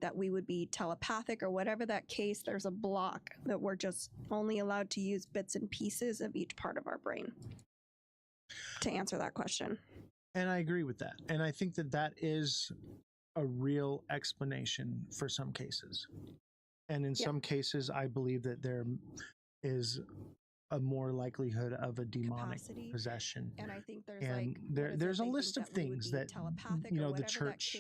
that we would be telepathic or whatever that case, there's a block that we're just only allowed to use bits and pieces of each part of our brain to answer that question. And I agree with that. And I think that that is a real explanation for some cases. And in some cases, I believe that there is a more likelihood of a demonic possession. And I think there's there's a list of things that the church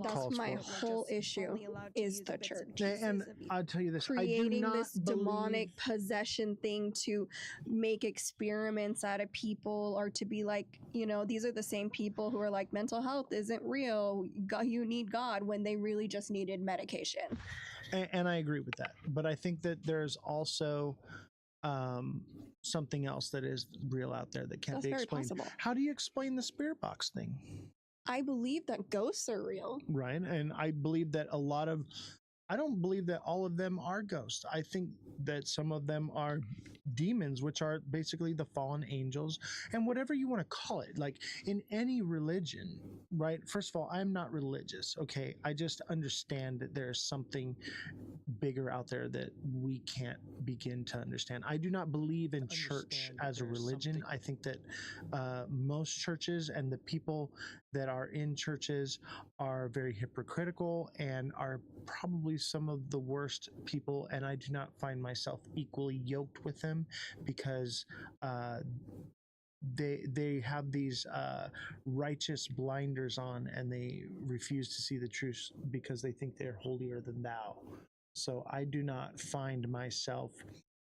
that's my whole issue is the church. And I'll tell you this, creating I do not this demonic possession thing to make experiments out of people, or to be like, these are the same people who are like, mental health isn't real, you need God, when they really just needed medication. And I agree with that. But I think that there's also something else that is real out there that can't be explained. Possible. How do you explain the spirit box thing? I believe that ghosts are real. Right. And I believe that I don't believe that all of them are ghosts. I think that some of them are demons, which are basically the fallen angels, and whatever you want to call it. Like in any religion, right? First of all, I'm not religious. Okay. I just understand that there's something bigger out there that we can't begin to understand. I do not believe in church as a religion. I think that most churches and the people that are in churches are very hypocritical and are probably some of the worst people, and I do not find myself equally yoked with them because they have these righteous blinders on, and they refuse to see the truth because they think they're holier than thou. So I do not find myself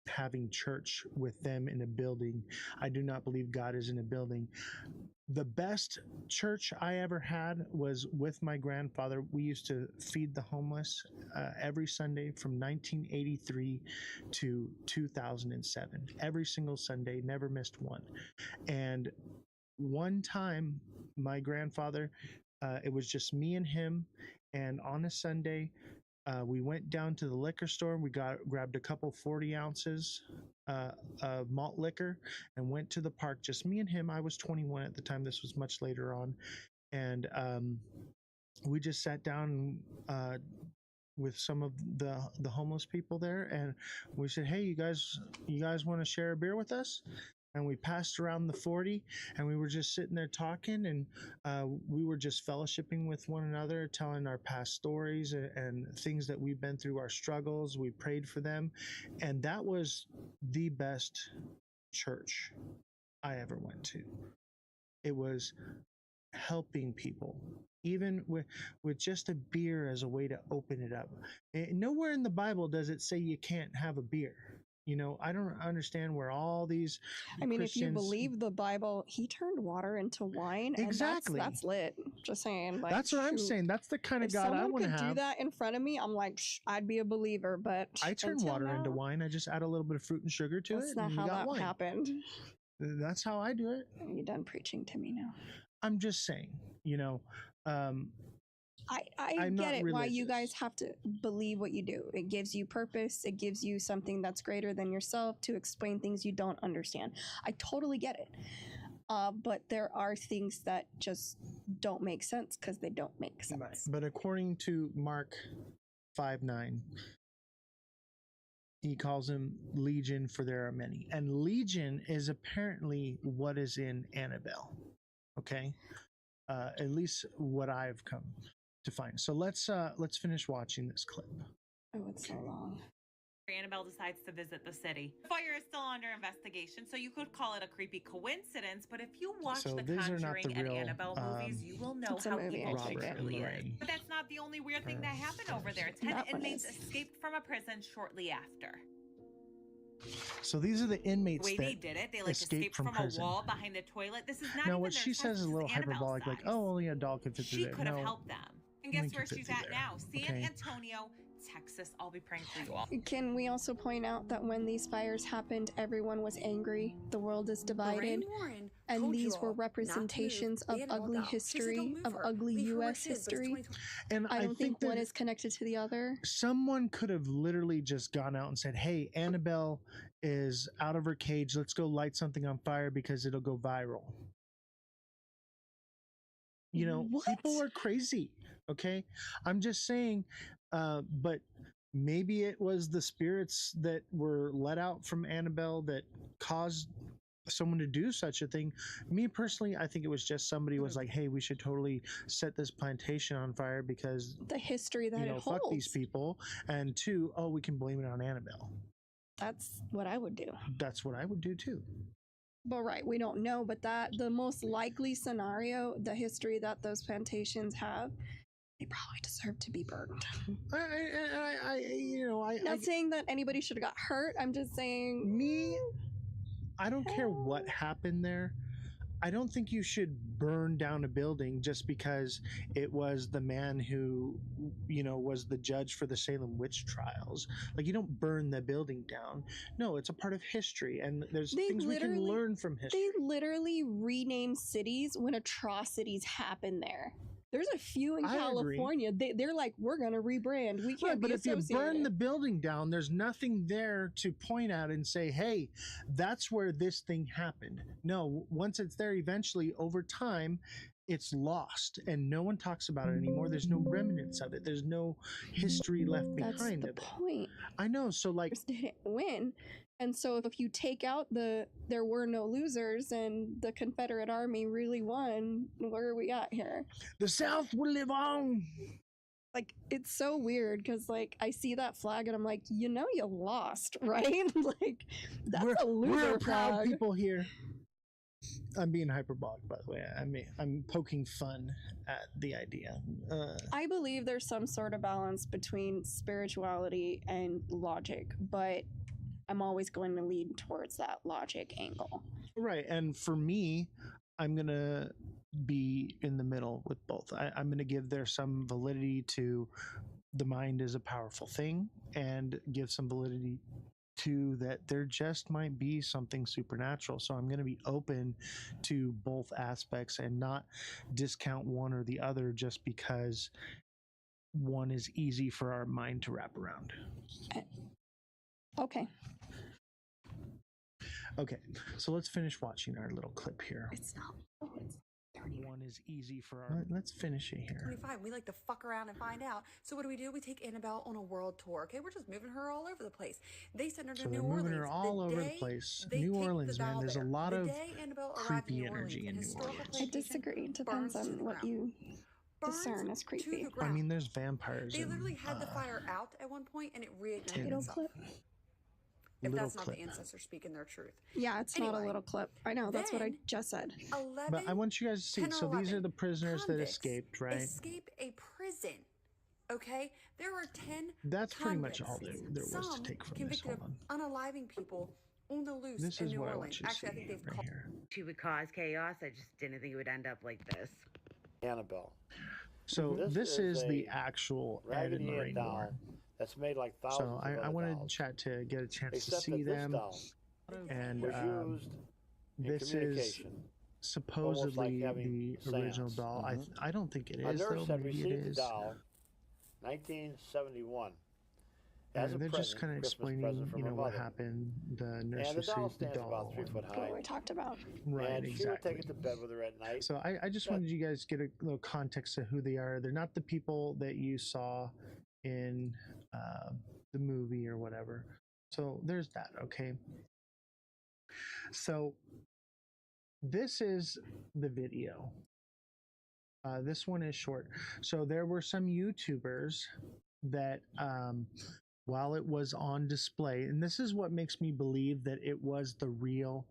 having church with them in a building. I do not believe God is in a building. The best church I ever had was with my grandfather. We used to feed the homeless every Sunday from 1983 to 2007. Every single Sunday, never missed one. And one time, my grandfather, it was just me and him, and on a Sunday, we went down to the liquor store. We grabbed a couple 40 ounces of malt liquor and went to the park. Just me and him. I was 21 at the time. This was much later on. And we just sat down with some of the homeless people there. And we said, hey, you guys want to share a beer with us? And we passed around the 40, and we were just sitting there talking, and we were just fellowshipping with one another, telling our past stories and things that we've been through, our struggles. We prayed for them, and that was the best church I ever went to. It was helping people, even with just a beer as a way to open it up. Nowhere in the Bible does it say you can't have a beer. I don't understand where all these Christians... if you believe the Bible, he turned water into wine. Exactly. And that's lit. Just saying. That's what I'm saying. That's the kind of God I want to have. If someone could do that in front of me, I'm like, I'd be a believer. But I turn water into wine. I just add a little bit of fruit and sugar to it. That's not how that happened. That's how I do it. You're done preaching to me now. I'm just saying, I get it, why you guys have to believe what you do. It gives you purpose. It gives you something that's greater than yourself to explain things you don't understand. I totally get it. But there are things that just don't make sense because they don't make sense. Right. But according to Mark 5:9, he calls him Legion, for there are many. And Legion is apparently what is in Annabelle. Okay? At least what I've come to find. So let's finish watching this clip. Oh, it's so long. Annabelle decides to visit the city. The fire is still under investigation, so you could call it a creepy coincidence, but if you watch the Conjuring and Annabelle movies, you will know how evil she truly is. But that's not the only weird thing that happened over there. 10 inmates escaped from a prison shortly after. So these are the inmates the way they did it. They escaped from a wall behind the toilet. This is not now even what she says is a little hyperbolic, like, oh, only a doll could fit through there. She could have helped them. And guess where she's at now? San Antonio, Texas. I'll be praying for you all. Can we also point out that when these fires happened, everyone was angry. The world is divided. And these were representations of ugly history, of ugly U.S. history. And I don't think one is connected to the other. Someone could have literally just gone out and said, hey, Annabelle is out of her cage. Let's go light something on fire because it'll go viral. People are crazy. Okay, I'm just saying, but maybe it was the spirits that were let out from Annabelle that caused someone to do such a thing. Me personally, I think it was just somebody was like, hey, we should totally set this plantation on fire because the history that it holds. Fuck these people. And two, oh, we can blame it on Annabelle. That's what I would do. That's what I would do too. But right, we don't know, but that the most likely scenario, the history that those plantations have, they probably deserve to be burned. Not saying that anybody should have got hurt. I'm just saying, I don't care what happened there. I don't think you should burn down a building just because it was the man who, was the judge for the Salem witch trials. Like, you don't burn the building down. No, it's a part of history, and there's things we can learn from history. They literally rename cities when atrocities happen there. There's a few in California. They're like, we're going to rebrand. We can't be associated. But if you burn the building down, there's nothing there to point at and say, hey, that's where this thing happened. No, once it's there, eventually, over time, it's lost and no one talks about it anymore. There's no remnants of it. There's no history left behind of it. That's the point. I know. So like, didn't win. And so if you take out there were no losers and the Confederate Army really won, where are we at here? The South will live on. Like, it's so weird because, like, I see that flag and I'm like, you lost, right? Like, that's a loser We're proud flag. people here. I'm being hyperbolic, by the way. I'm poking fun at the idea. I believe there's some sort of balance between spirituality and logic, but I'm always going to lean towards that logic angle. Right. And for me, I'm going to be in the middle with both. I'm going to give there some validity to the mind is a powerful thing and give some validity to that there just might be something supernatural. So I'm going to be open to both aspects and not discount one or the other just because one is easy for our mind to wrap around. Okay. Okay, so let's finish watching our little clip here. It's not. One is easy for our... Let's finish it here. 25. We like to fuck around and find out. So what do? We take Annabelle on a world tour. Okay, we're just moving her all over the place. They send her to New Orleans. Moving her all over the place. New Orleans, man. There's a lot of creepy energy in New Orleans. I disagree. It depends on what you discern as creepy. I mean, there's vampires. They literally had the fire out at one point, and it reignited itself. If that's not the ancestors speaking their truth. Yeah, it's not a little clip. I know, that's what I just said. But I want you guys to see. So these are the prisoners that escaped, right? Escape a prison. Okay? There are 10 That's pretty much all there was to take from this. Hold on. Unaliving people on the loose this in is New what Orleans. I want you to Actually, see I think they've right called here. She would cause chaos. I just didn't think it would end up like this. Annabelle. So this is the actual Ed and Lorraine doll. That's made like thousands. So I wanted chat to get a chance to see them, and this is supposedly the original doll. I don't think it is, though. Maybe it is. 1971. And they're just kind of explaining, what happened. The nurse received the doll. What we talked about. Right, and exactly. She would take it to bed with her at night. So I just wanted you guys to get a little context of who they are. They're not the people that you saw in the movie or whatever. So there's that. Okay. So this is the video. This one is short. So there were some YouTubers that while it was on display, and this is what makes me believe that it was the real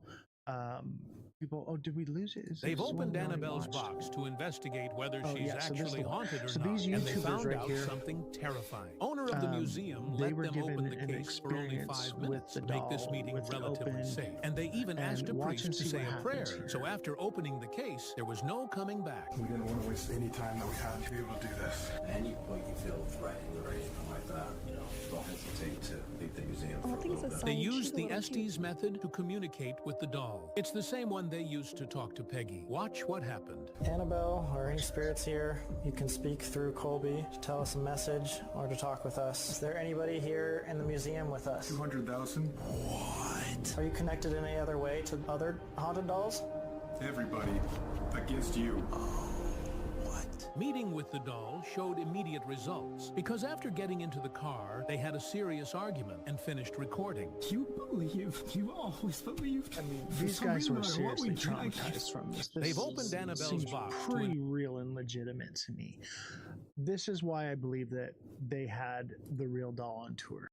people. Oh, did we lose it? They've opened Annabelle's box to investigate whether she's actually haunted or not, these and they YouTubers found right out here, something terrifying. Owner of the museum let them open the case for only 5 minutes to make this meeting relatively safe, and they even asked a priest to say a prayer. So after opening the case, there was no coming back. We didn't want to waste any time that we had to be able to do this. At any point you feel threatened or anything like that, don't hesitate to leave the museum for a little bit. They used the Estes method to communicate with the doll. It's the same one they used to talk to Peggy. Watch what happened. Annabelle, or any spirits here, you can speak through Colby to tell us a message or to talk with us. Is there anybody here in the museum with us? 200,000. What? Are you connected in any other way to other haunted dolls? Everybody against you. Oh, what? What? Meeting with the doll showed immediate results, because after getting into the car, they had a serious argument and finished recording. You always believed. I mean, these guys were seriously traumatized from this. They've opened Annabelle's box. Pretty real and legitimate to me. This is why I believe that they had the real doll on tour.